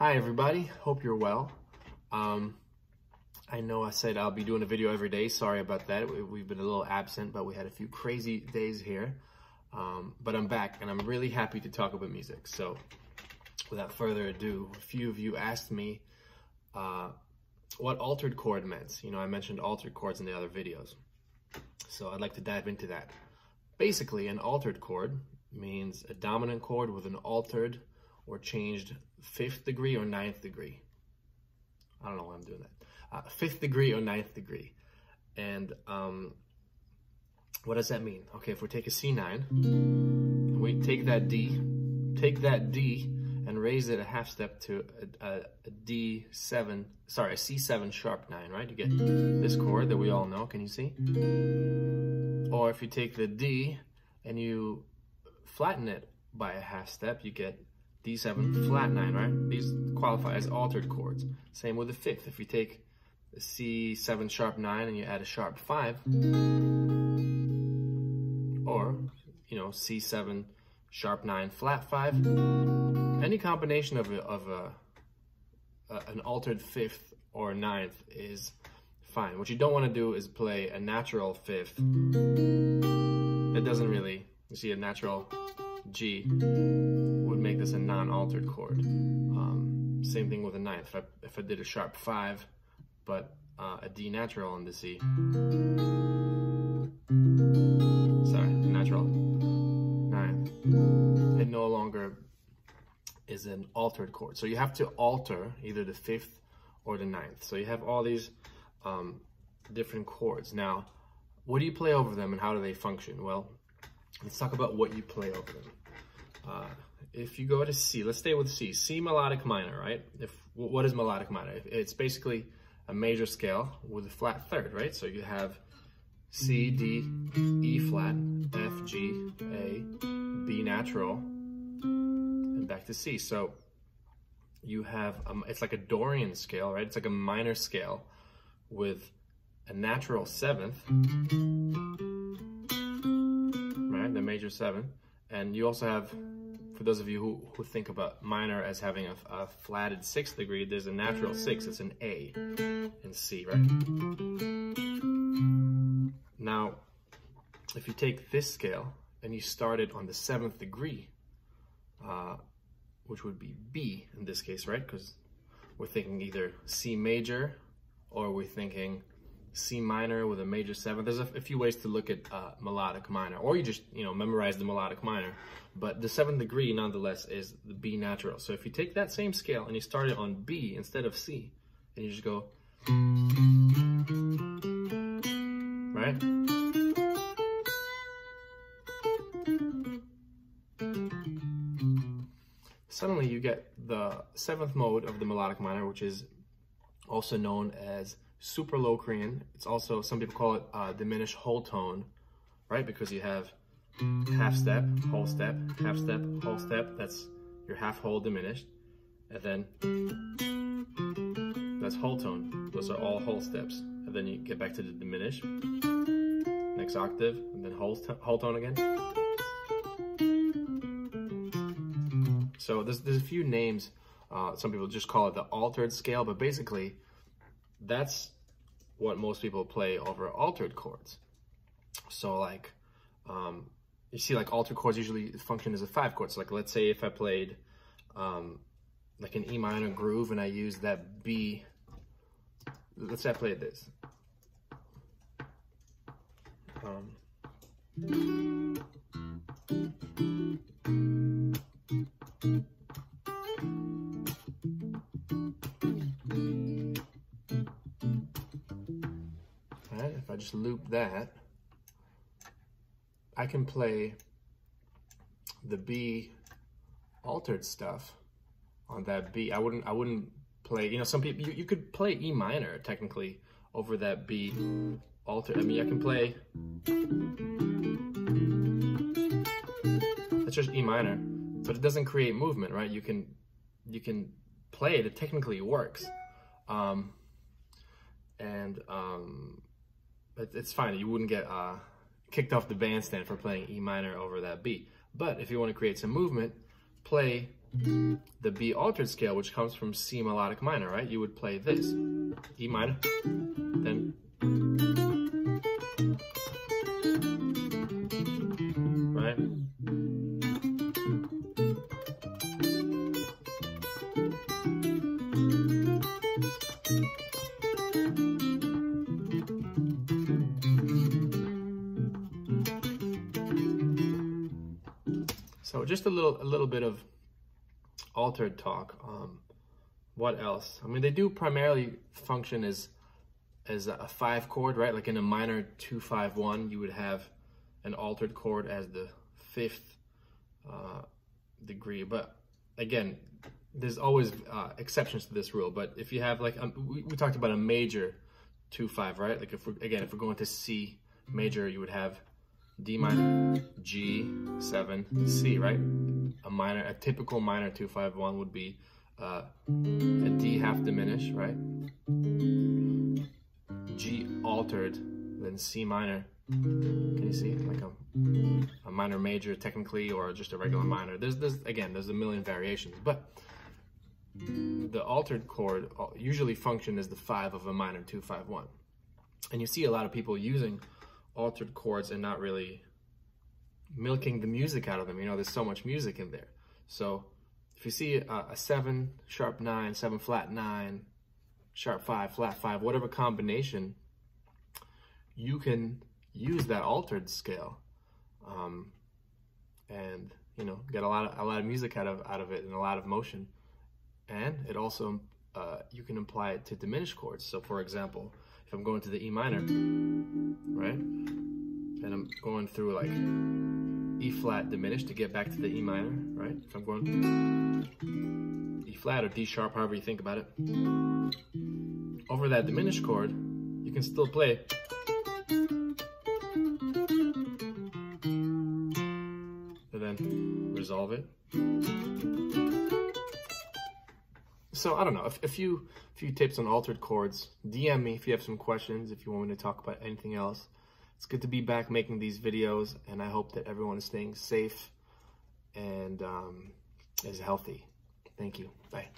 Hi everybody, hope you're well. I know I said I'll be doing a video every day. Sorry about that. We've been a little absent, but we had a few crazy days here. But I'm back and I'm really happy to talk about music. So without further ado, a few of you asked me what altered chord meant. You know, I mentioned altered chords in the other videos. So I'd like to dive into that. Basically, an altered chord means a dominant chord with an altered or changed 5th degree or 9th degree. I don't know why I'm doing that. 5th degree or 9th degree. And what does that mean? Okay, if we take a C9, and we take that D and raise it a half step to a D7, sorry, a C7 sharp 9, right? You get this chord that we all know, can you see? Or if you take the D and you flatten it by a half step, you get D7 flat 9, right? These qualify as altered chords. Same with the 5th. If you take the C7 sharp 9 and you add a sharp 5, or, you know, C7 sharp 9 flat 5, any combination of an altered 5th or 9th is fine. What you don't want to do is play a natural 5th. It doesn't really, you see, a natural G would make this a non-altered chord. Same thing with a 9th. If I did a sharp 5, but a D natural on the C, sorry, natural 9th, it no longer is an altered chord. So you have to alter either the 5th or the 9th. So you have all these different chords. Now, what do you play over them and how do they function? Well, let's talk about what you play over them. If you go to C, let's stay with C. C melodic minor, right? What is melodic minor? It's basically a major scale with a flat third, right? So you have C, D, E flat, F, G, A, B natural, and back to C. So you have, it's like a Dorian scale, right? It's like a minor scale with a natural 7th, right? The major 7th. And you also have, for those of you who think about minor as having a flatted 6th degree, there's a natural 6, it's an A in C, right? Now, if you take this scale and you start it on the 7th degree, which would be B in this case, right? Because we're thinking either C major or we're thinking C minor with a major 7th. There's a few ways to look at melodic minor, or you just, you know, memorize the melodic minor. But the 7th degree, nonetheless, is the B natural. So if you take that same scale and you start it on B instead of C, and you just go, right? Suddenly you get the 7th mode of the melodic minor, which is also known as super Locrian. It's also, some people call it diminished whole tone, right? Because you have half step, whole step, half step, whole step. That's your half whole diminished. And then that's whole tone. Those are all whole steps. And then you get back to the diminished, next octave, and then whole tone again. So there's a few names. Some people just call it the altered scale, but basically that's what most people play over altered chords. So like, you see, like, altered chords usually function as a 5 chord. So like, let's say if I played like an E minor groove and I used that B, let's say I played this. Alright, if I just loop that, I can play the B altered stuff on that B. I wouldn't play, you know, some people, you could play E minor technically over that B altered. I mean, I can play, that's just E minor, but it doesn't create movement, right? You can play it, it technically works. But it's fine, you wouldn't get kicked off the bandstand for playing E minor over that B. But if you want to create some movement, play the B altered scale, which comes from C melodic minor, right? You would play this, E minor, then right? So just a little bit of altered talk. What else? I mean, they do primarily function as a 5 chord, right? Like in a minor 2-5-1, you would have an altered chord as the 5th degree. But again, there's always exceptions to this rule. But if you have like we talked about a major 2-5, right? Like if we're going to C major, you would have D minor, G, 7, C, right? A typical minor 2-5-1 would be a D half diminished, right? G altered, then C minor. Can you see like a minor major technically, or just a regular minor? There's a million variations, but the altered chord usually function as the 5 of a minor 2-5-1, and you see a lot of people using altered chords and not really milking the music out of them. You know, there's so much music in there. So if you see a 7 sharp 9, 7 flat 9, sharp 5, flat 5, whatever combination, you can use that altered scale, and you know, get a lot of music out of it and a lot of motion. And it also you can apply it to diminished chords. So for example, if I'm going to the E minor, right, and I'm going through like E flat diminished to get back to the E minor, right? If I'm going E flat or D sharp, however you think about it, over that diminished chord, you can still play and then resolve it. So I don't know, a few tips on altered chords. DM me if you have some questions, if you want me to talk about anything else. It's good to be back making these videos, and I hope that everyone is staying safe and is healthy. Thank you. Bye.